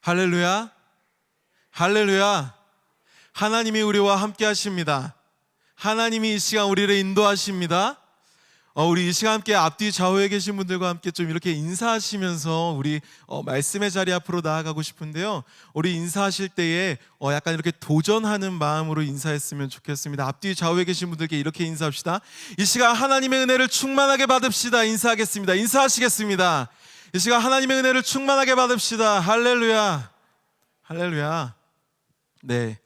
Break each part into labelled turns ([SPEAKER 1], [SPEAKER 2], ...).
[SPEAKER 1] 할렐루야, 할렐루야. 하나님이 우리와 함께 하십니다. 하나님이 이 시간 우리를 인도하십니다. 우리 이 시간 함께 앞뒤 좌우에 계신 분들과 함께 좀 이렇게 인사하시면서 우리 말씀의 자리 앞으로 나아가고 싶은데요, 우리 인사하실 때에 약간 이렇게 도전하는 마음으로 인사했으면 좋겠습니다. 앞뒤 좌우에 계신 분들께 이렇게 인사합시다. 이 시간 하나님의 은혜를 충만하게 받읍시다. 인사하겠습니다. 인사하시겠습니다. 이 시간 하나님의 은혜를 충만하게 받읍시다. 할렐루야, 할렐루야. 네,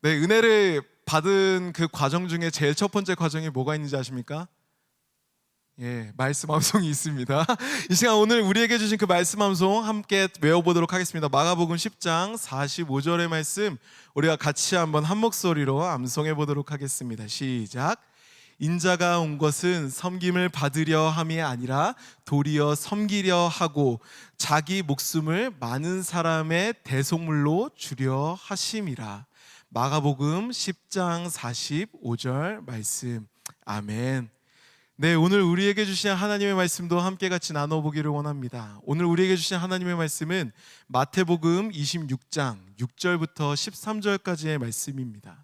[SPEAKER 1] 은혜를 받은 그 과정 중에 제일 첫 번째 과정이 뭐가 있는지 아십니까? 말씀 암송이 있습니다. 이 시간 오늘 우리에게 주신 그 말씀 암송 함께 외워보도록 하겠습니다. 마가복음 10장 45절의 말씀 우리가 같이 한번 한 목소리로 암송해 보도록 하겠습니다. 시작. 인자가 온 것은 섬김을 받으려 함이 아니라 도리어 섬기려 하고 자기 목숨을 많은 사람의 대속물로 주려 하심이라. 마가복음 10장 45절 말씀. 아멘. 네, 오늘 우리에게 주신 하나님의 말씀도 함께 같이 나눠보기를 원합니다. 오늘 우리에게 주신 하나님의 말씀은 마태복음 26장 6절부터 13절까지의 말씀입니다.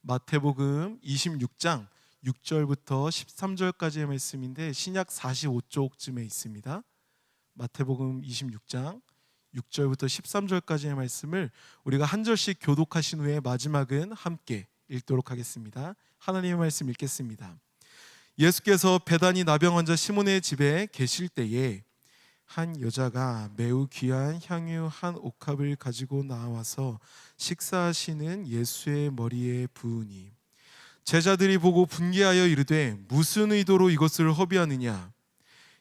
[SPEAKER 1] 마태복음 26장 6절부터 13절까지의 말씀인데 신약 45쪽쯤에 있습니다. 마태복음 26장 6절부터 13절까지의 말씀을 우리가 한 절씩 교독하신 후에 마지막은 함께 읽도록 하겠습니다. 하나님의 말씀 읽겠습니다. 예수께서 베다니 나병 환자 시몬의 집에 계실 때에 한 여자가 매우 귀한 향유 한 옥합을 가지고 나와서 식사하시는 예수의 머리에 부으니 제자들이 보고 분개하여 이르되 무슨 의도로 이것을 허비하느냐?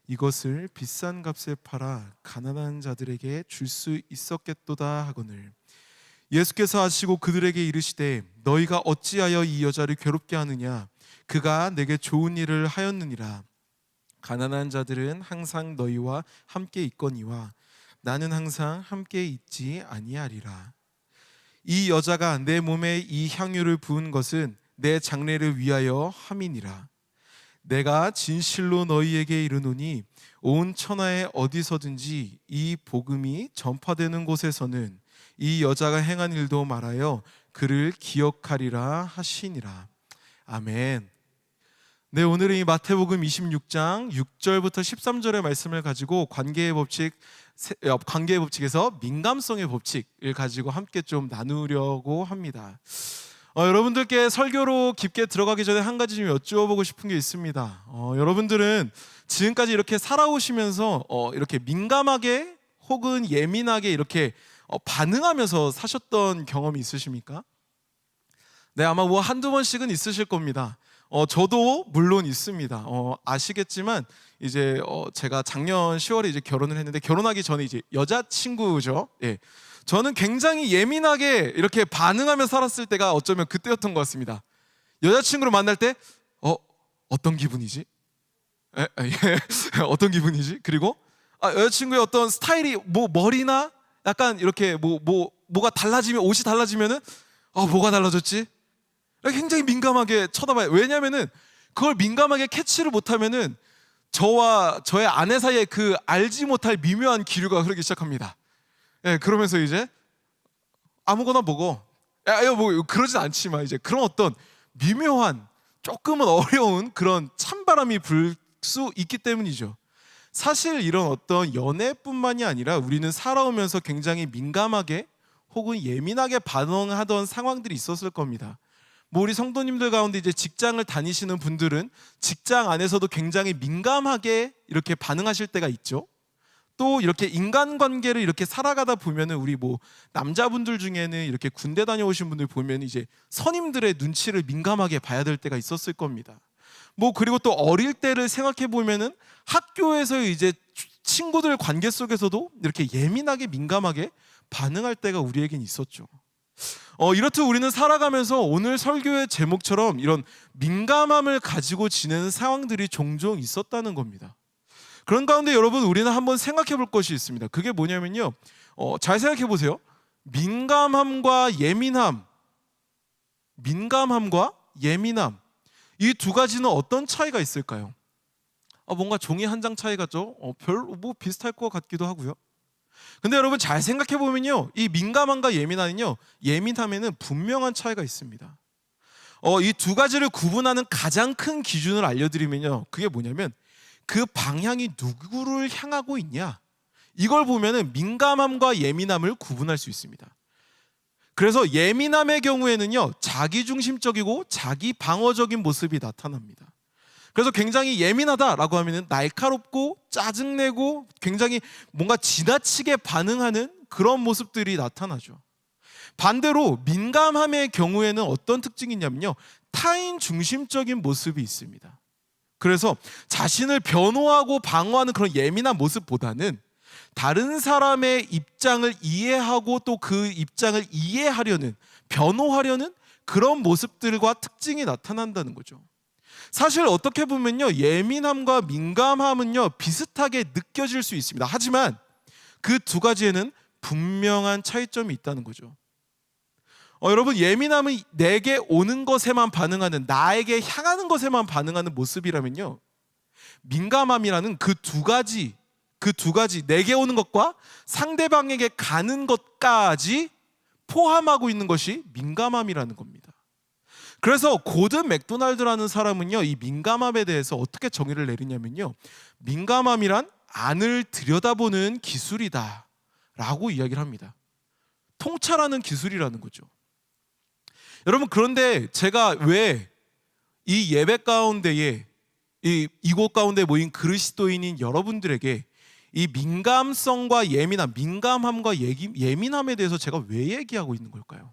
[SPEAKER 1] 이것을 비싼 값에 팔아 가난한 자들에게 줄 수 있었겠도다 하거늘. 예수께서 아시고 그들에게 이르시되 너희가 어찌하여 이 여자를 괴롭게 하느냐? 그가 내게 좋은 일을 하였느니라. 가난한 자들은 항상 너희와 함께 있거니와 나는 항상 함께 있지 아니하리라. 이 여자가 내 몸에 이 향유를 부은 것은 내 장례를 위하여 함이니라. 내가 진실로 너희에게 이르노니 온 천하에 어디서든지 이 복음이 전파되는 곳에서는 이 여자가 행한 일도 말하여 그를 기억하리라 하시니라. 아멘. 네, 오늘은 이 마태복음 26장 6절부터 13절의 말씀을 가지고 관계의 법칙에서 민감성의 법칙을 가지고 함께 좀 나누려고 합니다. 여러분들께 설교로 깊게 들어가기 전에 한 가지 좀 여쭈어보고 싶은 게 있습니다. 여러분들은 지금까지 이렇게 살아오시면서 이렇게 민감하게 혹은 예민하게 이렇게 반응하면서 사셨던 경험이 있으십니까? 네, 아마 뭐 한두 번씩은 있으실 겁니다. 저도 물론 있습니다. 아시겠지만 이제 제가 작년 10월에 이제 결혼을 했는데 결혼하기 전에 이제 여자친구죠. 예. 저는 굉장히 예민하게 이렇게 반응하며 살았을 때가 어쩌면 그때였던 것 같습니다. 여자친구를 만날 때 어떤 기분이지? 어떤 기분이지? 그리고 여자친구의 어떤 스타일이 뭐 머리나 약간 이렇게 뭐가 달라지면 옷이 달라지면은 뭐가 달라졌지? 굉장히 민감하게 쳐다봐요. 왜냐면은 그걸 민감하게 캐치를 못하면은 저와 저의 아내 사이에 그 알지 못할 미묘한 기류가 흐르기 시작합니다. 그러면서 이제 아무거나 먹어. 뭐 그러진 않지만 이제 그런 어떤 미묘한 조금은 어려운 그런 찬바람이 불 수 있기 때문이죠. 사실 이런 어떤 연애뿐만이 아니라 우리는 살아오면서 굉장히 민감하게 혹은 예민하게 반응하던 상황들이 있었을 겁니다. 뭐 우리 성도님들 가운데 이제 직장을 다니시는 분들은 직장 안에서도 굉장히 민감하게 이렇게 반응하실 때가 있죠. 또 이렇게 인간관계를 이렇게 살아가다 보면은 우리 뭐 남자분들 중에는 이렇게 군대 다녀오신 분들 보면 이제 선임들의 눈치를 민감하게 봐야 될 때가 있었을 겁니다. 뭐 그리고 또 어릴 때를 생각해 보면은 학교에서 이제 친구들 관계 속에서도 이렇게 예민하게 민감하게 반응할 때가 우리에겐 있었죠. 이렇듯 우리는 살아가면서 오늘 설교의 제목처럼 이런 민감함을 가지고 지내는 상황들이 종종 있었다는 겁니다. 그런 가운데 여러분 우리는 한번 생각해 볼 것이 있습니다. 그게 뭐냐면요, 잘 생각해 보세요. 민감함과 예민함 이 두 가지는 어떤 차이가 있을까요? 뭔가 종이 한 장 차이 같죠? 별로 뭐 비슷할 것 같기도 하고요. 근데 여러분 잘 생각해 보면요, 이 민감함과 예민함은요, 예민함에는 분명한 차이가 있습니다. 이 두 가지를 구분하는 가장 큰 기준을 알려드리면요, 그게 뭐냐면 그 방향이 누구를 향하고 있냐, 이걸 보면은 민감함과 예민함을 구분할 수 있습니다. 그래서 예민함의 경우에는요, 자기중심적이고 자기 방어적인 모습이 나타납니다. 그래서 굉장히 예민하다라고 하면은 날카롭고 짜증내고 굉장히 뭔가 지나치게 반응하는 그런 모습들이 나타나죠. 반대로 민감함의 경우에는 어떤 특징이 있냐면요, 타인 중심적인 모습이 있습니다. 그래서 자신을 변호하고 방어하는 그런 예민한 모습보다는 다른 사람의 입장을 이해하고 또 그 입장을 이해하려는, 변호하려는 그런 모습들과 특징이 나타난다는 거죠. 사실 어떻게 보면요, 예민함과 민감함은요, 비슷하게 느껴질 수 있습니다. 하지만 그 두 가지에는 분명한 차이점이 있다는 거죠. 여러분, 예민함은 내게 오는 것에만 반응하는, 나에게 향하는 것에만 반응하는 모습이라면요, 민감함이라는 그 두 가지, 내게 오는 것과 상대방에게 가는 것까지 포함하고 있는 것이 민감함이라는 겁니다. 그래서 고든 맥도날드라는 사람은요, 이 민감함에 대해서 어떻게 정의를 내리냐면요, 민감함이란 안을 들여다보는 기술이다 라고 이야기를 합니다. 통찰하는 기술이라는 거죠. 여러분, 그런데 제가 왜 이 예배 가운데에, 이곳 가운데 모인 그리스도인인 여러분들에게 이 민감성과 예민함, 민감함과 예민함에 대해서 제가 왜 얘기하고 있는 걸까요?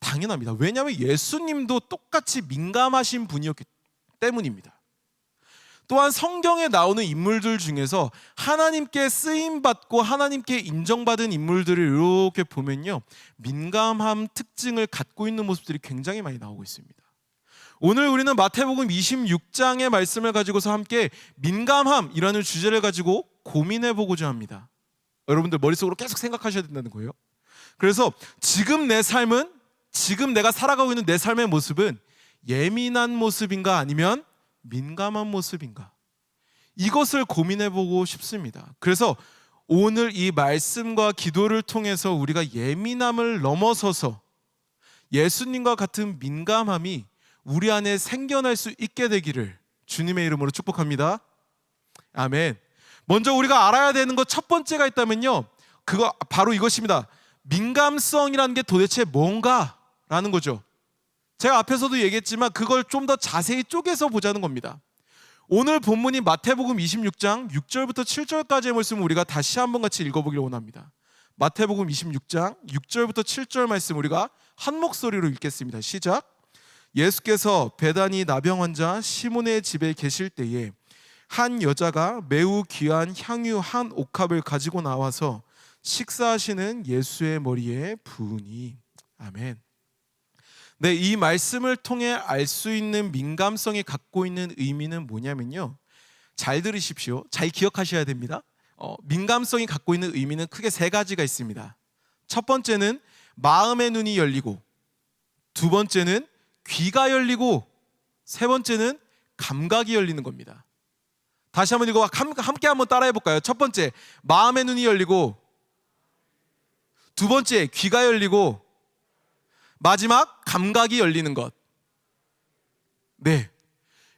[SPEAKER 1] 당연합니다. 왜냐하면 예수님도 똑같이 민감하신 분이었기 때문입니다. 또한 성경에 나오는 인물들 중에서 하나님께 쓰임받고 하나님께 인정받은 인물들을 이렇게 보면요, 민감함 특징을 갖고 있는 모습들이 굉장히 많이 나오고 있습니다. 오늘 우리는 마태복음 26장의 말씀을 가지고서 함께 민감함이라는 주제를 가지고 고민해 보고자 합니다. 여러분들 머릿속으로 계속 생각하셔야 된다는 거예요. 그래서 지금 내 삶은, 지금 내가 살아가고 있는 내 삶의 모습은 예민한 모습인가 아니면 민감한 모습인가, 이것을 고민해 보고 싶습니다. 그래서 오늘 이 말씀과 기도를 통해서 우리가 예민함을 넘어서서 예수님과 같은 민감함이 우리 안에 생겨날 수 있게 되기를 주님의 이름으로 축복합니다. 아멘. 먼저 우리가 알아야 되는 것 첫 번째가 있다면요, 그거 바로 이것입니다. 민감성이라는 게 도대체 뭔가라는 거죠. 제가 앞에서도 얘기했지만 그걸 좀 더 자세히 쪼개서 보자는 겁니다. 오늘 본문이 마태복음 26장 6절부터 7절까지의 말씀을 우리가 다시 한번 같이 읽어보기를 원합니다. 마태복음 26장 6절부터 7절 말씀 우리가 한 목소리로 읽겠습니다. 시작. 예수께서 베다니 나병 환자 시몬의 집에 계실 때에 한 여자가 매우 귀한 향유 한 옥합을 가지고 나와서 식사하시는 예수의 머리에 부으니. 아멘. 네, 이 말씀을 통해 알 수 있는 민감성이 갖고 있는 의미는 뭐냐면요, 잘 들으십시오. 잘 기억하셔야 됩니다. 민감성이 갖고 있는 의미는 크게 세 가지가 있습니다. 첫 번째는 마음의 눈이 열리고, 두 번째는 귀가 열리고, 세 번째는 감각이 열리는 겁니다. 다시 한번 이거 함께 한번 따라해 볼까요? 첫 번째, 마음의 눈이 열리고, 두 번째, 귀가 열리고, 마지막, 감각이 열리는 것. 네,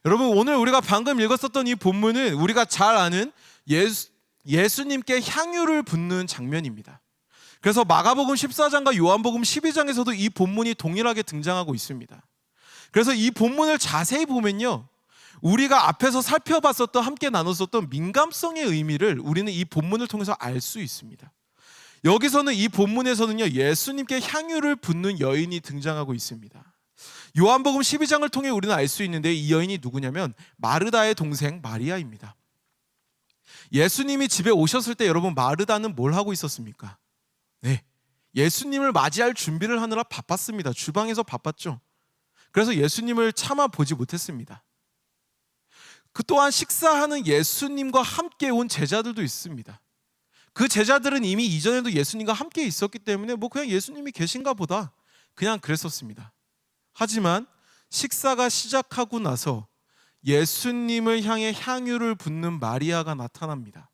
[SPEAKER 1] 여러분, 오늘 우리가 방금 읽었었던 이 본문은 우리가 잘 아는 예수님께 향유를 붓는 장면입니다. 그래서 마가복음 14장과 요한복음 12장에서도 이 본문이 동일하게 등장하고 있습니다. 그래서 이 본문을 자세히 보면요, 우리가 앞에서 살펴봤었던, 함께 나눴었던 민감성의 의미를 우리는 이 본문을 통해서 알 수 있습니다. 여기서는, 이 본문에서는요, 예수님께 향유를 붓는 여인이 등장하고 있습니다. 요한복음 12장을 통해 우리는 알 수 있는데, 이 여인이 누구냐면 마르다의 동생 마리아입니다. 예수님이 집에 오셨을 때 여러분, 마르다는 뭘 하고 있었습니까? 네, 예수님을 맞이할 준비를 하느라 바빴습니다. 주방에서 바빴죠. 그래서 예수님을 참아 보지 못했습니다. 그 또한 식사하는 예수님과 함께 온 제자들도 있습니다. 그 제자들은 이미 이전에도 예수님과 함께 있었기 때문에 그냥 예수님이 계신가 보다 그냥 그랬었습니다. 하지만 식사가 시작하고 나서 예수님을 향해 향유를 붓는 마리아가 나타납니다.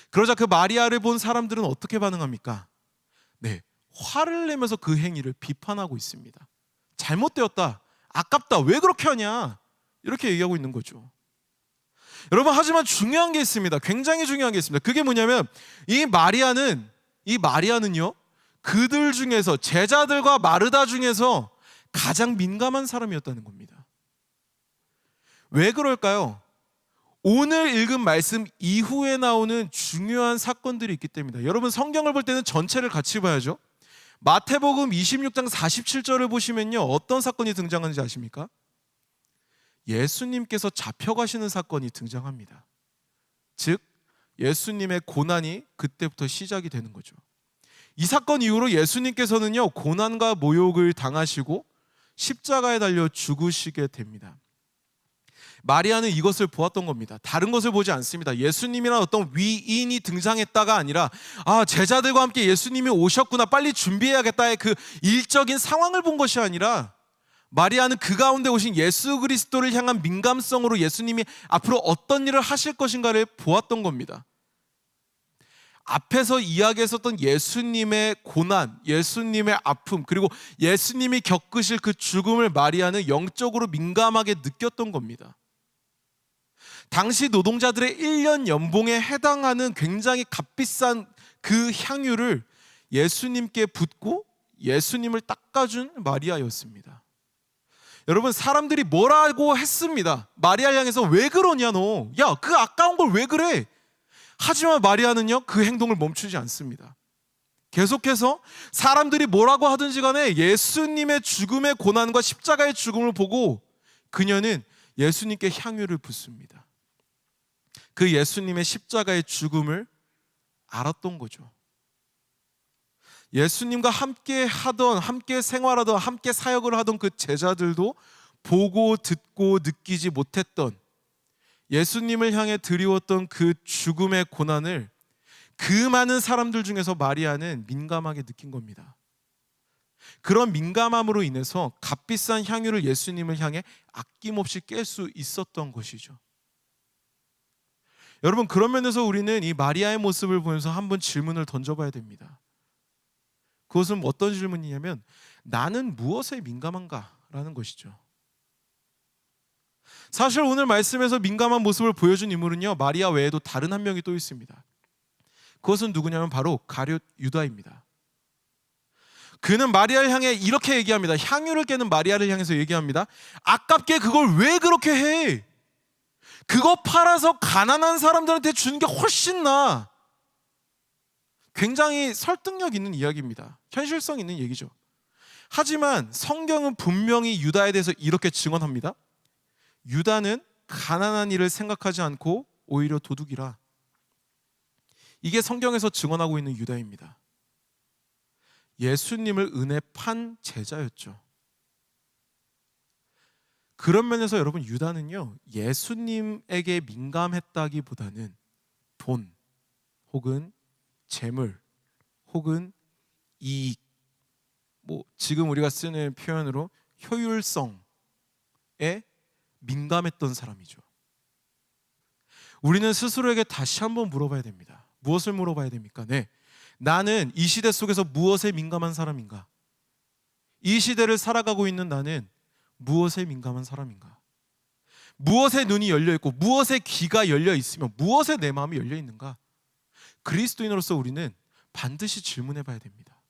[SPEAKER 1] 그러자 그 마리아를 본 사람들은 어떻게 반응합니까? 네, 화를 내면서 그 행위를 비판하고 있습니다. 잘못되었다, 아깝다, 왜 그렇게 하냐, 이렇게 얘기하고 있는 거죠. 여러분, 하지만 중요한 게 있습니다. 굉장히 중요한 게 있습니다. 그게 뭐냐면 이 마리아는요, 그들 중에서, 제자들과 마르다 중에서 가장 민감한 사람이었다는 겁니다. 왜 그럴까요? 오늘 읽은 말씀 이후에 나오는 중요한 사건들이 있기 때문입니다. 여러분, 성경을 볼 때는 전체를 같이 봐야죠. 마태복음 26장 47절을 보시면요, 어떤 사건이 등장하는지 아십니까? 예수님께서 잡혀가시는 사건이 등장합니다. 즉, 예수님의 고난이 그때부터 시작이 되는 거죠. 이 사건 이후로 예수님께서는요, 고난과 모욕을 당하시고 십자가에 달려 죽으시게 됩니다. 마리아는 이것을 보았던 겁니다. 다른 것을 보지 않습니다. 예수님이란 어떤 위인이 등장했다가 아니라, 제자들과 함께 예수님이 오셨구나, 빨리 준비해야겠다의 그 일적인 상황을 본 것이 아니라, 마리아는 그 가운데 오신 예수 그리스도를 향한 민감성으로 예수님이 앞으로 어떤 일을 하실 것인가를 보았던 겁니다. 앞에서 이야기했었던 예수님의 고난, 예수님의 아픔, 그리고 예수님이 겪으실 그 죽음을 마리아는 영적으로 민감하게 느꼈던 겁니다. 당시 노동자들의 1년 연봉에 해당하는 굉장히 값비싼 그 향유를 예수님께 붓고 예수님을 닦아준 마리아였습니다. 여러분, 사람들이 뭐라고 했습니다. 마리아를 향해서 왜 그러냐, 너. 야, 그 아까운 걸 왜 그래? 하지만 마리아는요, 그 행동을 멈추지 않습니다. 계속해서 사람들이 뭐라고 하든지 간에 예수님의 죽음의 고난과 십자가의 죽음을 보고 그녀는 예수님께 향유를 붓습니다. 그 예수님의 십자가의 죽음을 알았던 거죠. 예수님과 함께 생활하던, 함께 사역을 하던 그 제자들도 보고 듣고 느끼지 못했던, 예수님을 향해 드리웠던 그 죽음의 고난을 그 많은 사람들 중에서 마리아는 민감하게 느낀 겁니다. 그런 민감함으로 인해서 값비싼 향유를 예수님을 향해 아낌없이 깰 수 있었던 것이죠. 여러분, 그런 면에서 우리는 이 마리아의 모습을 보면서 한번 질문을 던져봐야 됩니다. 그것은 어떤 질문이냐면, 나는 무엇에 민감한가? 라는 것이죠. 사실 오늘 말씀에서 민감한 모습을 보여준 인물은요, 마리아 외에도 다른 한 명이 또 있습니다. 그것은 누구냐면 바로 가룟 유다입니다. 그는 마리아를 향해 이렇게 얘기합니다. 향유를 깨는 마리아를 향해서 얘기합니다. 아깝게 그걸 왜 그렇게 해? 그거 팔아서 가난한 사람들한테 주는 게 훨씬 나아. 굉장히 설득력 있는 이야기입니다. 현실성 있는 얘기죠. 하지만 성경은 분명히 유다에 대해서 이렇게 증언합니다. 유다는 가난한 일을 생각하지 않고 오히려 도둑이라. 이게 성경에서 증언하고 있는 유다입니다. 예수님을 은혜 판 제자였죠. 그런 면에서 여러분, 유다는요, 예수님에게 민감했다기보다는 돈 혹은 재물 혹은 이익, 지금 우리가 쓰는 표현으로 효율성에 민감했던 사람이죠. 우리는 스스로에게 다시 한번 물어봐야 됩니다. 무엇을 물어봐야 됩니까? 나는 이 시대 속에서 무엇에 민감한 사람인가? 이 시대를 살아가고 있는 나는 무엇에 민감한 사람인가? 무엇에 눈이 열려 있고 무엇에 귀가 열려 있으며 무엇에 내 마음이 열려 있는가? 그리스도인으로서 우리는 반드시 질문해 봐야 됩니다.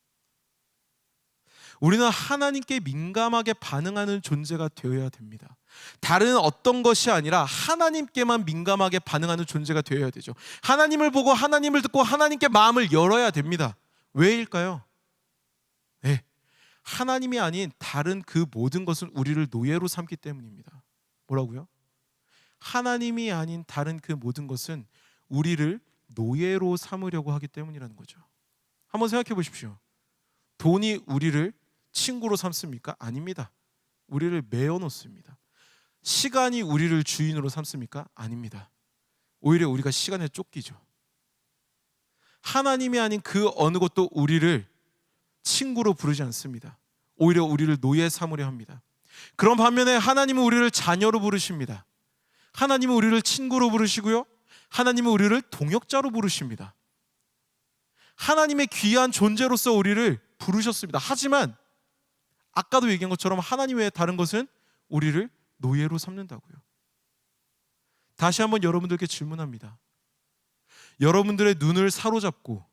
[SPEAKER 1] 우리는 하나님께 민감하게 반응하는 존재가 되어야 됩니다. 다른 어떤 것이 아니라 하나님께만 민감하게 반응하는 존재가 되어야 되죠. 하나님을 보고 하나님을 듣고 하나님께 마음을 열어야 됩니다. 왜일까요? 하나님이 아닌 다른 그 모든 것은 우리를 노예로 삼기 때문입니다. 뭐라고요? 하나님이 아닌 다른 그 모든 것은 우리를 노예로 삼으려고 하기 때문이라는 거죠. 한번 생각해 보십시오. 돈이 우리를 친구로 삼습니까? 아닙니다. 우리를 메어 놓습니다. 시간이 우리를 주인으로 삼습니까? 아닙니다. 오히려 우리가 시간에 쫓기죠. 하나님이 아닌 그 어느 것도 우리를 친구로 부르지 않습니다. 오히려 우리를 노예 삼으려 합니다. 그런 반면에 하나님은 우리를 자녀로 부르십니다. 하나님은 우리를 친구로 부르시고요, 하나님은 우리를 동역자로 부르십니다. 하나님의 귀한 존재로서 우리를 부르셨습니다. 하지만 아까도 얘기한 것처럼 하나님 외에 다른 것은 우리를 노예로 삼는다고요. 다시 한번 여러분들께 질문합니다. 여러분들의 눈을 사로잡고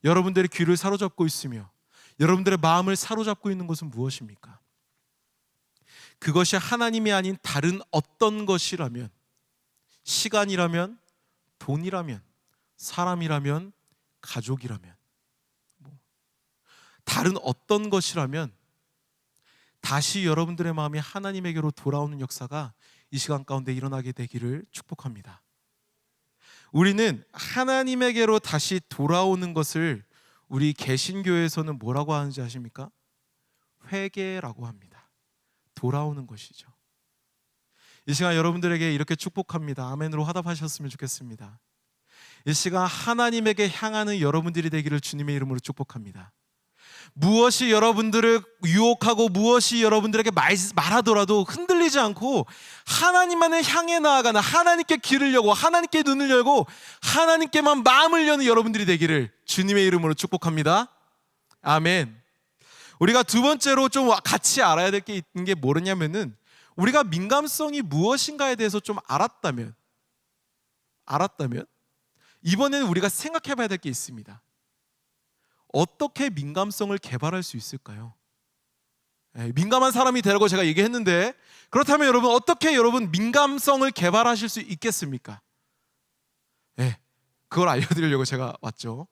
[SPEAKER 1] 여러분들의 귀를 사로잡고 있으며 여러분들의 마음을 사로잡고 있는 것은 무엇입니까? 그것이 하나님이 아닌 다른 어떤 것이라면, 시간이라면, 돈이라면, 사람이라면, 가족이라면, 다른 어떤 것이라면 다시 여러분들의 마음이 하나님에게로 돌아오는 역사가 이 시간 가운데 일어나게 되기를 축복합니다. 우리는 하나님에게로 다시 돌아오는 것을 우리 개신교에서는 뭐라고 하는지 아십니까? 회개라고 합니다. 돌아오는 것이죠. 이 시간 여러분들에게 이렇게 축복합니다. 아멘으로 화답하셨으면 좋겠습니다. 이 시간 하나님에게 향하는 여러분들이 되기를 주님의 이름으로 축복합니다. 무엇이 여러분들을 유혹하고 무엇이 여러분들에게 말하더라도 흔들리지 않고 하나님만을 향해 나아가는, 하나님께 귀를 열고 하나님께 눈을 열고 하나님께만 마음을 여는 여러분들이 되기를 주님의 이름으로 축복합니다. 아멘. 우리가 두 번째로 좀 같이 알아야 될 게 있는 게 뭐냐면은, 우리가 민감성이 무엇인가에 대해서 좀 알았다면 이번에는 우리가 생각해 봐야 될 게 있습니다. 어떻게 민감성을 개발할 수 있을까요? 민감한 사람이 되라고 제가 얘기했는데, 그렇다면 여러분 어떻게 민감성을 개발하실 수 있겠습니까? 그걸 알려드리려고 제가 왔죠.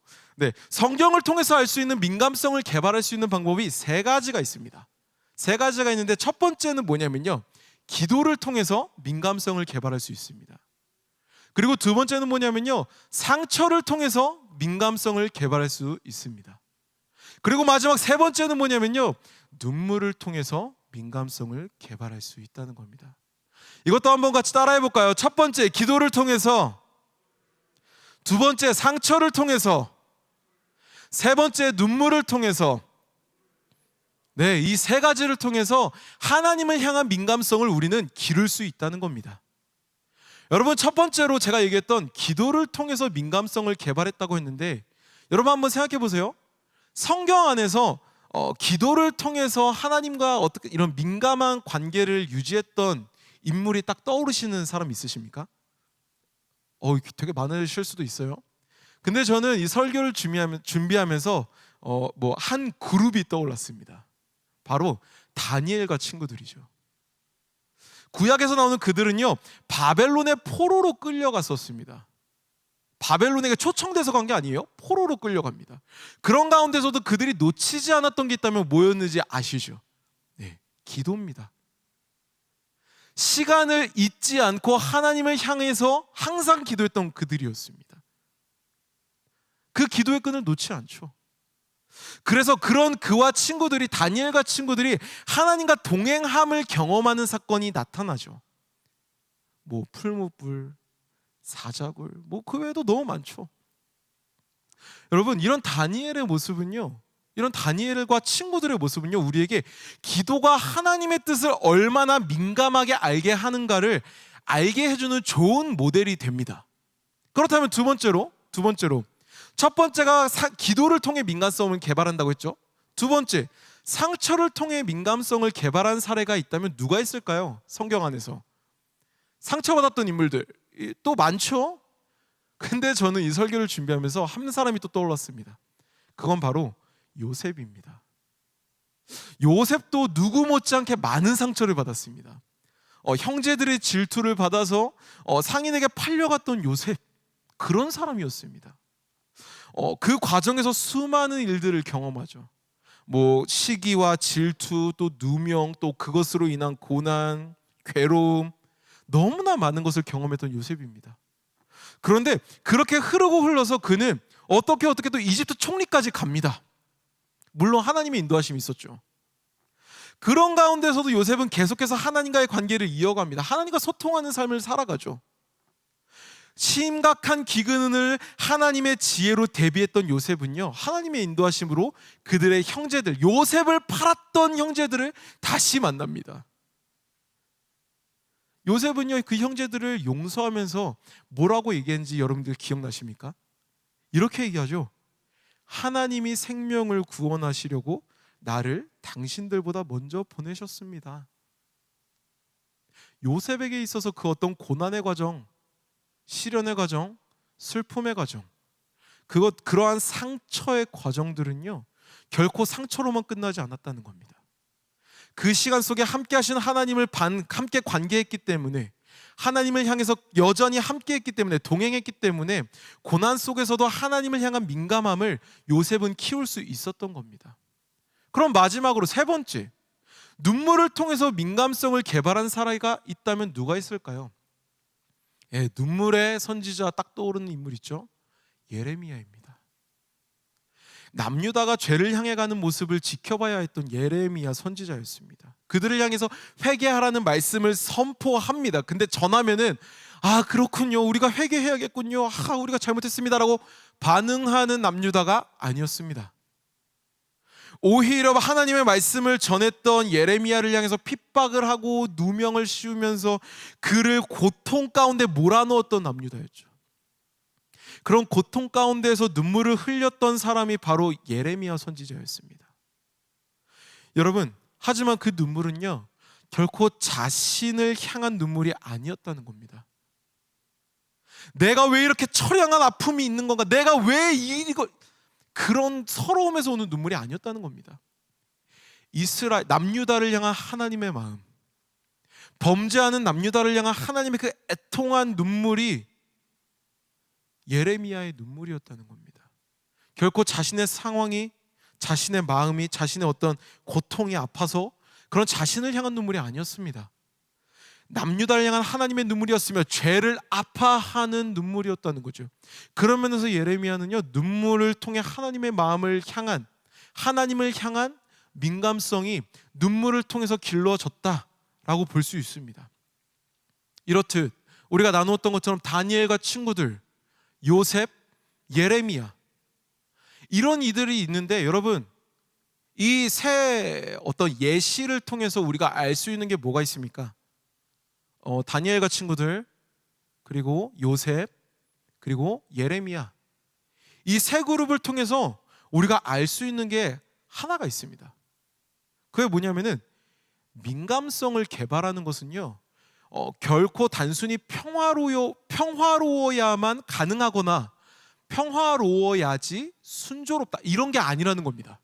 [SPEAKER 1] 성경을 통해서 알 수 있는 민감성을 개발할 수 있는 방법이 세 가지가 있습니다. 세 가지가 있는데 첫 번째는 뭐냐면요, 기도를 통해서 민감성을 개발할 수 있습니다. 그리고 두 번째는 뭐냐면요, 상처를 통해서 민감성을 개발할 수 있습니다. 그리고 마지막 세 번째는 뭐냐면요, 눈물을 통해서 민감성을 개발할 수 있다는 겁니다. 이것도 한번 같이 따라해 볼까요? 첫 번째, 기도를 통해서. 두 번째, 상처를 통해서. 세 번째, 눈물을 통해서. 이 세 가지를 통해서 하나님을 향한 민감성을 우리는 기를 수 있다는 겁니다. 여러분, 첫 번째로 제가 얘기했던 기도를 통해서 민감성을 개발했다고 했는데, 여러분 한번 생각해 보세요. 성경 안에서 기도를 통해서 하나님과 어떻게 이런 민감한 관계를 유지했던 인물이 딱 떠오르시는 사람 있으십니까? 되게 많으실 수도 있어요. 근데 저는 이 설교를 준비하면서 한 그룹이 떠올랐습니다. 바로 다니엘과 친구들이죠. 구약에서 나오는 그들은요, 바벨론의 포로로 끌려갔었습니다. 바벨론에게 초청돼서 간 게 아니에요. 포로로 끌려갑니다. 그런 가운데서도 그들이 놓치지 않았던 게 있다면 뭐였는지 아시죠? 기도입니다. 시간을 잊지 않고 하나님을 향해서 항상 기도했던 그들이었습니다. 그 기도의 끈을 놓지 않죠. 그래서 그런 그와 친구들이, 다니엘과 친구들이 하나님과 동행함을 경험하는 사건이 나타나죠. 풀무불, 사자굴, 그 외에도 너무 많죠. 여러분, 이런 다니엘의 모습은요, 이런 다니엘과 친구들의 모습은요, 우리에게 기도가 하나님의 뜻을 얼마나 민감하게 알게 하는가를 알게 해주는 좋은 모델이 됩니다. 그렇다면 두 번째로 첫 번째가 기도를 통해 민감성을 개발한다고 했죠. 두 번째, 상처를 통해 민감성을 개발한 사례가 있다면 누가 있을까요? 성경 안에서 상처받았던 인물들 또 많죠. 근데 저는 이 설교를 준비하면서 한 사람이 또 떠올랐습니다. 그건 바로 요셉입니다. 요셉도 누구 못지않게 많은 상처를 받았습니다. 형제들의 질투를 받아서 상인에게 팔려갔던 요셉, 그런 사람이었습니다. 그 과정에서 수많은 일들을 경험하죠. 시기와 질투, 또 누명, 또 그것으로 인한 고난, 괴로움, 너무나 많은 것을 경험했던 요셉입니다. 그런데 그렇게 흐르고 흘러서 그는 어떻게 또 이집트 총리까지 갑니다. 물론 하나님의 인도하심이 있었죠. 그런 가운데서도 요셉은 계속해서 하나님과의 관계를 이어갑니다. 하나님과 소통하는 삶을 살아가죠. 심각한 기근을 하나님의 지혜로 대비했던 요셉은요, 하나님의 인도하심으로 그들의 형제들, 요셉을 팔았던 형제들을 다시 만납니다. 요셉은요 그 형제들을 용서하면서 뭐라고 얘기했는지 여러분들 기억나십니까? 이렇게 얘기하죠. 하나님이 생명을 구원하시려고 나를 당신들보다 먼저 보내셨습니다. 요셉에게 있어서 그 어떤 고난의 과정, 시련의 과정, 슬픔의 과정, 그러한 상처의 과정들은요 결코 상처로만 끝나지 않았다는 겁니다. 그 시간 속에 함께 하신 하나님을 함께 관계했기 때문에, 하나님을 향해서 여전히 함께했기 때문에, 동행했기 때문에 고난 속에서도 하나님을 향한 민감함을 요셉은 키울 수 있었던 겁니다. 그럼 마지막으로 세 번째, 눈물을 통해서 민감성을 개발한 사람이 있다면 누가 있을까요? 눈물의 선지자 딱 떠오르는 인물 있죠? 예레미야입니다. 남유다가 죄를 향해 가는 모습을 지켜봐야 했던 예레미야 선지자였습니다. 그들을 향해서 회개하라는 말씀을 선포합니다. 근데 전하면은 그렇군요, 우리가 회개해야겠군요, 우리가 잘못했습니다라고 반응하는 남유다가 아니었습니다. 오히려 하나님의 말씀을 전했던 예레미야를 향해서 핍박을 하고 누명을 씌우면서 그를 고통 가운데 몰아넣었던 남유다였죠. 그런 고통 가운데에서 눈물을 흘렸던 사람이 바로 예레미야 선지자였습니다. 여러분, 하지만 그 눈물은요 결코 자신을 향한 눈물이 아니었다는 겁니다. 내가 왜 이렇게 처량한 아픔이 있는 건가, 내가 왜 그런 서러움에서 오는 눈물이 아니었다는 겁니다. 남유다를 향한 하나님의 마음, 범죄하는 남유다를 향한 하나님의 그 애통한 눈물이 예레미야의 눈물이었다는 겁니다. 결코 자신의 상황이, 자신의 마음이, 자신의 어떤 고통이 아파서 그런 자신을 향한 눈물이 아니었습니다. 남유다를 향한 하나님의 눈물이었으며 죄를 아파하는 눈물이었다는 거죠. 그런 면에서 예레미야는요 눈물을 통해 하나님의 마음을 향한, 하나님을 향한 민감성이 눈물을 통해서 길러졌다라고 볼 수 있습니다. 이렇듯 우리가 나누었던 것처럼 다니엘과 친구들, 요셉, 예레미야, 이런 이들이 있는데, 여러분 이 세 어떤 예시를 통해서 우리가 알 수 있는 게 뭐가 있습니까? 다니엘과 친구들, 그리고 요셉, 그리고 예레미야, 이 세 그룹을 통해서 우리가 알 수 있는 게 하나가 있습니다. 그게 뭐냐면은 민감성을 개발하는 것은요 결코 단순히 평화로워야만 가능하거나 평화로워야지 순조롭다 이런 게 아니라는 겁니다.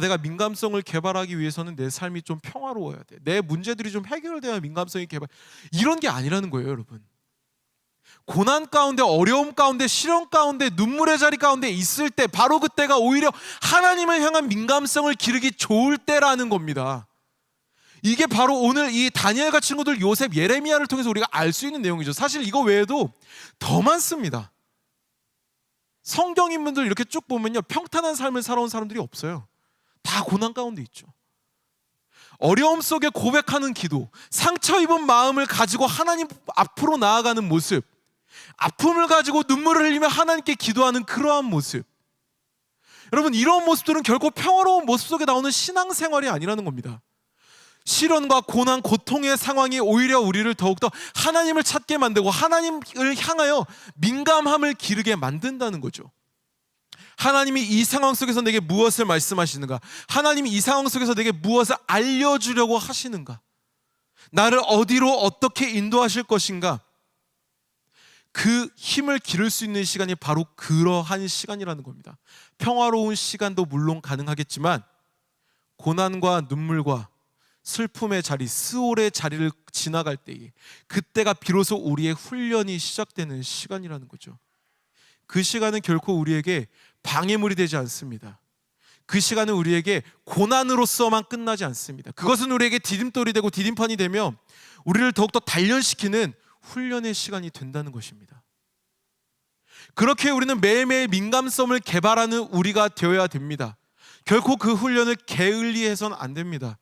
[SPEAKER 1] 내가 민감성을 개발하기 위해서는 내 삶이 좀 평화로워야 돼, 내 문제들이 좀 해결돼야 민감성이 개발, 이런 게 아니라는 거예요. 여러분, 고난 가운데, 어려움 가운데, 시련 가운데, 눈물의 자리 가운데 있을 때 바로 그때가 오히려 하나님을 향한 민감성을 기르기 좋을 때라는 겁니다. 이게 바로 오늘 이 다니엘과 친구들, 요셉, 예레미야를 통해서 우리가 알 수 있는 내용이죠. 사실 이거 외에도 더 많습니다. 성경 인물들 이렇게 쭉 보면요 평탄한 삶을 살아온 사람들이 없어요. 다 고난 가운데 있죠. 어려움 속에 고백하는 기도, 상처 입은 마음을 가지고 하나님 앞으로 나아가는 모습, 아픔을 가지고 눈물을 흘리며 하나님께 기도하는 그러한 모습, 여러분 이런 모습들은 결코 평화로운 모습 속에 나오는 신앙생활이 아니라는 겁니다. 시련과 고난, 고통의 상황이 오히려 우리를 더욱더 하나님을 찾게 만들고 하나님을 향하여 민감함을 기르게 만든다는 거죠. 하나님이 이 상황 속에서 내게 무엇을 말씀하시는가, 하나님이 이 상황 속에서 내게 무엇을 알려주려고 하시는가, 나를 어디로 어떻게 인도하실 것인가, 그 힘을 기를 수 있는 시간이 바로 그러한 시간이라는 겁니다. 평화로운 시간도 물론 가능하겠지만 고난과 눈물과 슬픔의 자리, 스올의 자리를 지나갈 때에 그때가 비로소 우리의 훈련이 시작되는 시간이라는 거죠. 그 시간은 결코 우리에게 방해물이 되지 않습니다. 그 시간은 우리에게 고난으로서만 끝나지 않습니다. 그것은 우리에게 디딤돌이 되고 디딤판이 되며 우리를 더욱더 단련시키는 훈련의 시간이 된다는 것입니다. 그렇게 우리는 매일매일 민감성을 개발하는 우리가 되어야 됩니다. 결코 그 훈련을 게을리해서는 안 됩니다.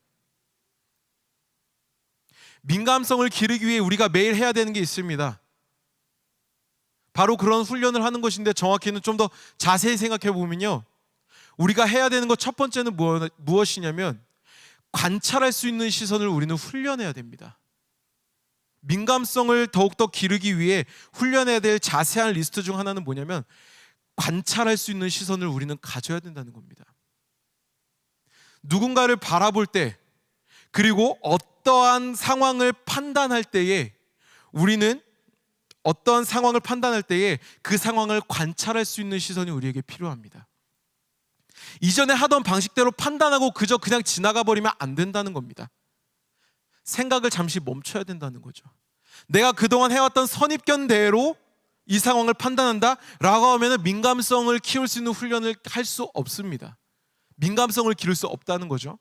[SPEAKER 1] 민감성을 기르기 위해 우리가 매일 해야 되는 게 있습니다. 바로 그런 훈련을 하는 것인데, 정확히는 좀 더 자세히 생각해 보면요, 우리가 해야 되는 것 첫 번째는 무엇이냐면 관찰할 수 있는 시선을 우리는 훈련해야 됩니다. 민감성을 더욱더 기르기 위해 훈련해야 될 자세한 리스트 중 하나는 뭐냐면 관찰할 수 있는 시선을 우리는 가져야 된다는 겁니다. 누군가를 바라볼 때, 그리고 어떠한 상황을 판단할 때에 우리는 어떠한 상황을 판단할 때에 그 상황을 관찰할 수 있는 시선이 우리에게 필요합니다. 이전에 하던 방식대로 판단하고 그냥 지나가 버리면 안 된다는 겁니다. 생각을 잠시 멈춰야 된다는 거죠. 내가 그동안 해왔던 선입견대로 이 상황을 판단한다 라고 하면 민감성을 키울 수 있는 훈련을 할 수 없습니다. 민감성을 기를 수 없다는 거죠.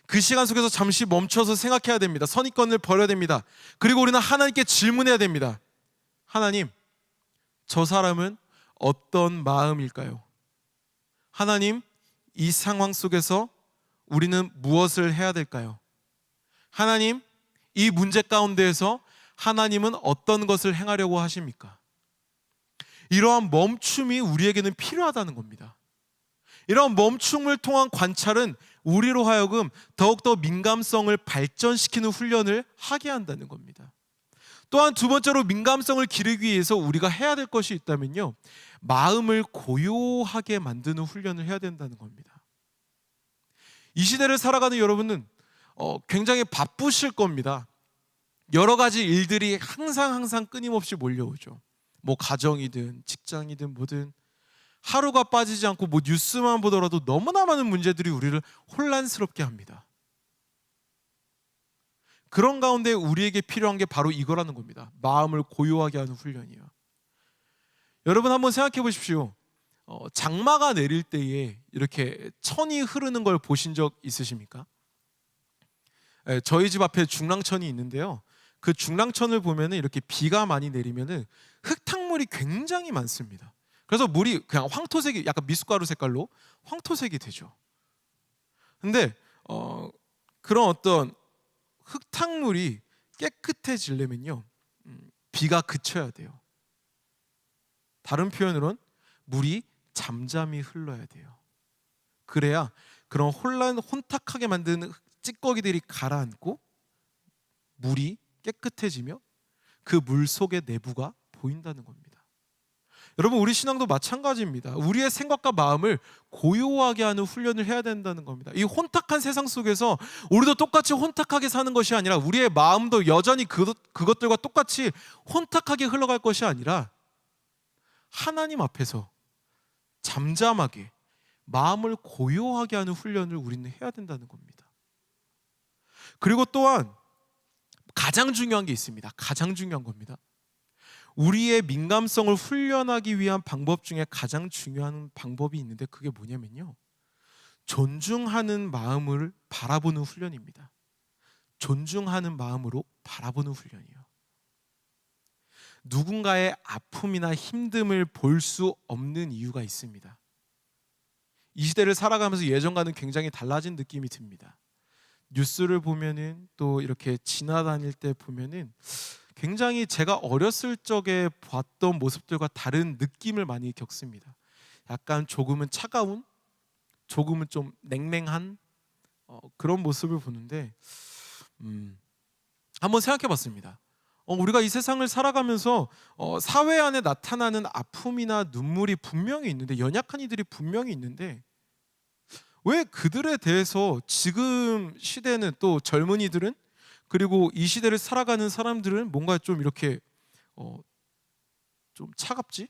[SPEAKER 1] 그 시간 속에서 잠시 멈춰서 생각해야 됩니다. 선입견을 버려야 됩니다. 그리고 우리는 하나님께 질문해야 됩니다. 하나님, 저 사람은 어떤 마음일까요? 하나님, 이 상황 속에서 우리는 무엇을 해야 될까요? 하나님, 이 문제 가운데에서 하나님은 어떤 것을 행하려고 하십니까? 이러한 멈춤이 우리에게는 필요하다는 겁니다. 이런 멈춤을 통한 관찰은 우리로 하여금 더욱더 민감성을 발전시키는 훈련을 하게 한다는 겁니다. 또한 두 번째로 민감성을 기르기 위해서 우리가 해야 될 것이 있다면요, 마음을 고요하게 만드는 훈련을 해야 된다는 겁니다. 이 시대를 살아가는 여러분은 굉장히 바쁘실 겁니다. 여러 가지 일들이 항상 끊임없이 몰려오죠. 뭐 가정이든 직장이든 뭐든 하루가 빠지지 않고 뭐 뉴스만 보더라도 너무나 많은 문제들이 우리를 혼란스럽게 합니다. 그런 가운데 우리에게 필요한 게 바로 이거라는 겁니다. 마음을 고요하게 하는 훈련이요. 여러분 한번 생각해 보십시오. 장마가 내릴 때에 이렇게 천이 흐르는 걸 보신 적 있으십니까? 저희 집 앞에 중랑천이 있는데요. 그 중랑천을 보면 이렇게 비가 많이 내리면 흙탕물이 굉장히 많습니다. 그래서 물이 그냥 황토색이, 약간 미숫가루 색깔로 황토색이 되죠. 근데 그런 어떤 흙탕물이 깨끗해지려면요, 비가 그쳐야 돼요. 다른 표현으로는 물이 잠잠히 흘러야 돼요. 그래야 그런 혼탁하게 만드는 찌꺼기들이 가라앉고 물이 깨끗해지며 그 물 속의 내부가 보인다는 겁니다. 여러분, 우리 신앙도 마찬가지입니다. 우리의 생각과 마음을 고요하게 하는 훈련을 해야 된다는 겁니다. 이 혼탁한 세상 속에서 우리도 똑같이 혼탁하게 사는 것이 아니라 우리의 마음도 여전히 그것들과 똑같이 혼탁하게 흘러갈 것이 아니라 하나님 앞에서 잠잠하게 마음을 고요하게 하는 훈련을 우리는 해야 된다는 겁니다. 그리고 또한 가장 중요한 게 있습니다. 가장 중요한 겁니다. 우리의 민감성을 훈련하기 위한 방법 중에 가장 중요한 방법이 있는데 그게 뭐냐면요, 존중하는 마음을 바라보는 훈련입니다. 존중하는 마음으로 바라보는 훈련이요. 누군가의 아픔이나 힘듦을 볼 수 없는 이유가 있습니다. 이 시대를 살아가면서 예전과는 굉장히 달라진 느낌이 듭니다. 뉴스를 보면은, 또 이렇게 지나다닐 때 보면은 굉장히 제가 어렸을 적에 봤던 모습들과 다른 느낌을 많이 겪습니다. 약간 조금은 차가운, 조금은 좀 냉랭한 그런 모습을 보는데 한번 생각해 봤습니다. 우리가 이 세상을 살아가면서 사회 안에 나타나는 아픔이나 눈물이 분명히 있는데, 연약한 이들이 분명히 있는데, 왜 그들에 대해서 지금 시대는, 또 젊은이들은, 그리고 이 시대를 살아가는 사람들은 뭔가 좀 이렇게 좀 차갑지?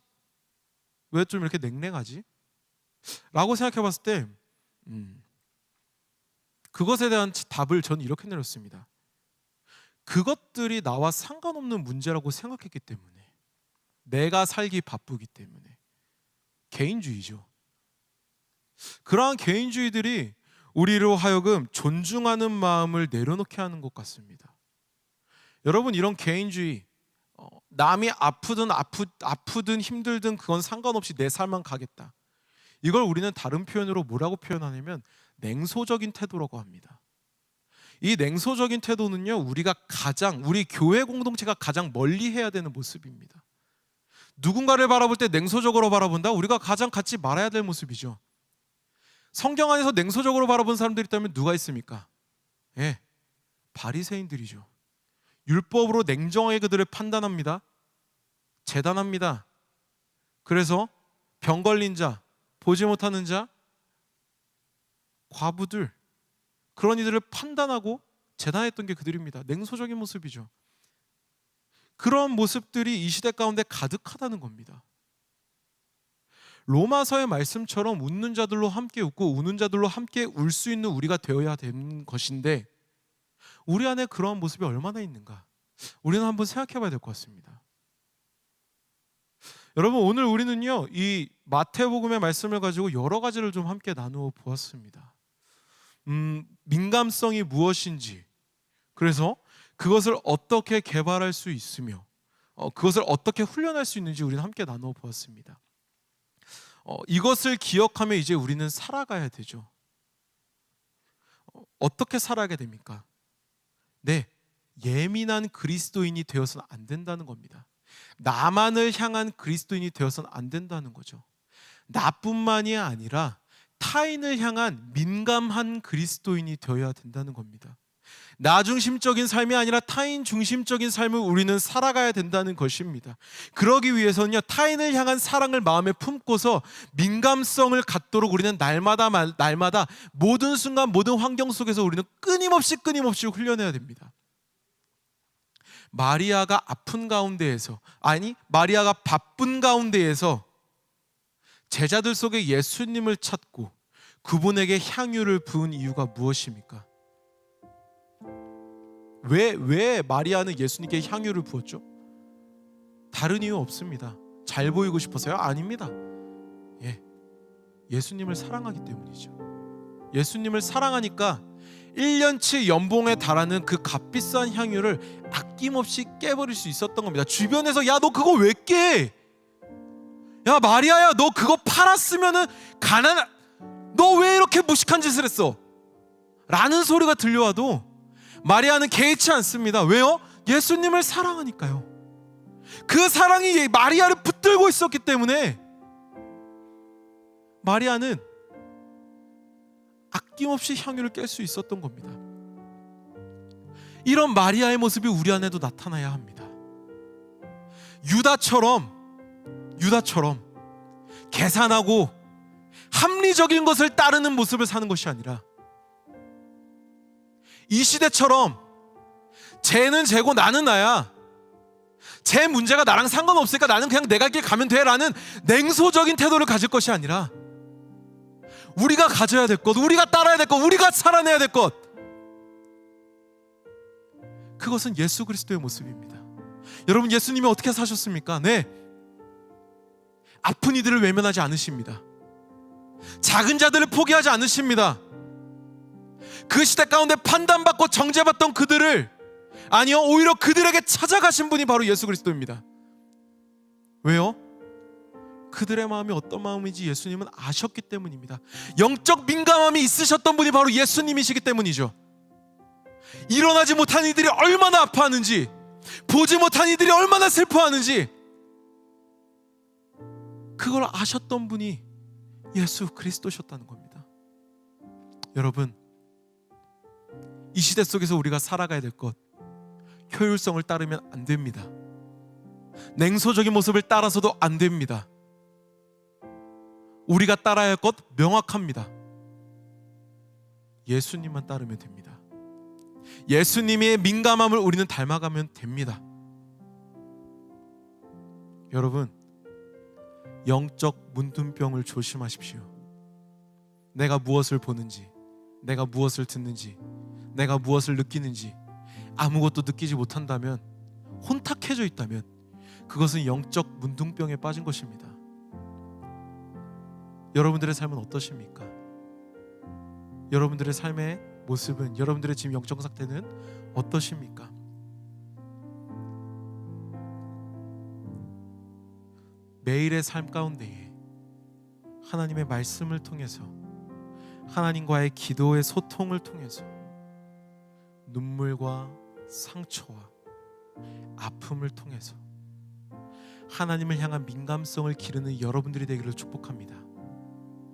[SPEAKER 1] 왜 좀 이렇게 냉랭하지? 라고 생각해 봤을 때 그것에 대한 답을 저는 이렇게 내렸습니다. 그것들이 나와 상관없는 문제라고 생각했기 때문에, 내가 살기 바쁘기 때문에. 개인주의죠. 그러한 개인주의들이 우리로 하여금 존중하는 마음을 내려놓게 하는 것 같습니다. 여러분, 이런 개인주의, 남이 아프든 힘들든 그건 상관없이 내 삶만 가겠다, 이걸 우리는 다른 표현으로 뭐라고 표현하냐면 냉소적인 태도라고 합니다. 이 냉소적인 태도는요, 우리 교회 공동체가 가장 멀리 해야 되는 모습입니다. 누군가를 바라볼 때 냉소적으로 바라본다? 우리가 가장 갖지 말아야 될 모습이죠. 성경 안에서 냉소적으로 바라본 사람들이 있다면 누가 있습니까? 바리새인들이죠. 율법으로 냉정하게 그들을 판단합니다. 재단합니다. 그래서 병 걸린 자, 보지 못하는 자, 과부들, 그런 이들을 판단하고 재단했던 게 그들입니다. 냉소적인 모습이죠. 그런 모습들이 이 시대 가운데 가득하다는 겁니다. 로마서의 말씀처럼 웃는 자들로 함께 웃고 우는 자들로 함께 울 수 있는 우리가 되어야 되는 것인데, 우리 안에 그러한 모습이 얼마나 있는가, 우리는 한번 생각해 봐야 될 것 같습니다. 여러분, 오늘 우리는요, 이 마태복음의 말씀을 가지고 여러 가지를 좀 함께 나누어 보았습니다. 민감성이 무엇인지, 그래서 그것을 어떻게 개발할 수 있으며 그것을 어떻게 훈련할 수 있는지 우리는 함께 나누어 보았습니다. 이것을 기억하며 이제 우리는 살아가야 되죠. 어떻게 살아가야 됩니까? 네, 예민한 그리스도인이 되어서는 안 된다는 겁니다. 나만을 향한 그리스도인이 되어서는 안 된다는 거죠. 나뿐만이 아니라 타인을 향한 민감한 그리스도인이 되어야 된다는 겁니다. 나 중심적인 삶이 아니라 타인 중심적인 삶을 우리는 살아가야 된다는 것입니다. 그러기 위해서는요, 타인을 향한 사랑을 마음에 품고서 민감성을 갖도록 우리는 날마다 모든 순간 모든 환경 속에서 우리는 끊임없이 훈련해야 됩니다. 마리아가 아픈 가운데에서, 아니 마리아가 바쁜 가운데에서 제자들 속에 예수님을 찾고 그분에게 향유를 부은 이유가 무엇입니까? 왜 마리아는 예수님께 향유를 부었죠? 다른 이유 없습니다. 잘 보이고 싶어서요? 아닙니다. 예수님을 사랑하기 때문이죠. 예수님을 사랑하니까 1년치 연봉에 달하는 그 값비싼 향유를 아낌없이 깨버릴 수 있었던 겁니다. 주변에서 야, 너 그거 왜 깨? 야, 마리아야, 너 그거 팔았으면은 너 왜 이렇게 무식한 짓을 했어? 라는 소리가 들려와도 마리아는 개의치 않습니다. 왜요? 예수님을 사랑하니까요. 그 사랑이 마리아를 붙들고 있었기 때문에 마리아는 아낌없이 향유를 깰 수 있었던 겁니다. 이런 마리아의 모습이 우리 안에도 나타나야 합니다. 유다처럼 계산하고 합리적인 것을 따르는 모습을 사는 것이 아니라, 이 시대처럼 쟤는 쟤고 나는 나야, 쟤 문제가 나랑 상관없으니까 나는 그냥 내 갈 길 가면 돼 라는 냉소적인 태도를 가질 것이 아니라, 우리가 가져야 될 것, 우리가 따라야 될 것, 우리가 살아내야 될 것, 그것은 예수 그리스도의 모습입니다. 여러분, 예수님이 어떻게 사셨습니까? 네, 아픈 이들을 외면하지 않으십니다. 작은 자들을 포기하지 않으십니다. 그 시대 가운데 판단받고 정죄받던 그들을, 아니요, 오히려 그들에게 찾아가신 분이 바로 예수 그리스도입니다. 왜요? 그들의 마음이 어떤 마음인지 예수님은 아셨기 때문입니다. 영적 민감함이 있으셨던 분이 바로 예수님이시기 때문이죠. 일어나지 못한 이들이 얼마나 아파하는지, 보지 못한 이들이 얼마나 슬퍼하는지, 그걸 아셨던 분이 예수 그리스도셨다는 겁니다. 여러분, 이 시대 속에서 우리가 살아가야 될 것, 효율성을 따르면 안 됩니다. 냉소적인 모습을 따라서도 안 됩니다. 우리가 따라야 할 것 명확합니다. 예수님만 따르면 됩니다. 예수님의 민감함을 우리는 닮아가면 됩니다. 여러분, 영적 문둥병을 조심하십시오. 내가 무엇을 보는지, 내가 무엇을 듣는지, 내가 무엇을 느끼는지 아무것도 느끼지 못한다면, 혼탁해져 있다면 그것은 영적 문둥병에 빠진 것입니다. 여러분들의 삶은 어떠십니까? 여러분들의 삶의 모습은, 여러분들의 지금 영적 상태는 어떠십니까? 매일의 삶 가운데에 하나님의 말씀을 통해서, 하나님과의 기도의 소통을 통해서 눈물과 상처와 아픔을 통해서 하나님을 향한 민감성을 기르는 여러분들이 되기를 축복합니다.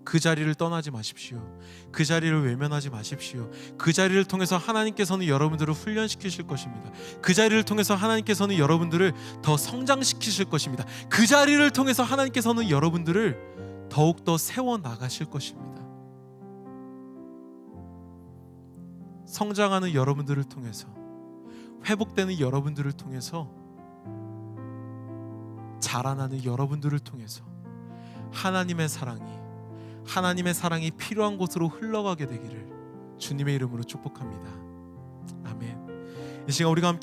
[SPEAKER 1] 그 그 자리를 떠나지 마십시오. 그 자리를 외면하지 마십시오. 그 자리를 통해서 하나님께서는 여러분들을 훈련시키실 것입니다. 그 자리를 통해서 하나님께서는 여러분들을 더 성장시키실 것입니다. 그 자리를 통해서 하나님께서는 여러분들을 더욱더 세워나가실 것입니다. 성장하는 여러분들을 통해서, 회복되는 여러분들을 통해서, 자라나는 여러분들을 통해서 하나님의 사랑이 필요한 곳으로 흘러가게 되기를 주님의 이름으로 축복합니다. 아멘. 이 시간 우리가 함께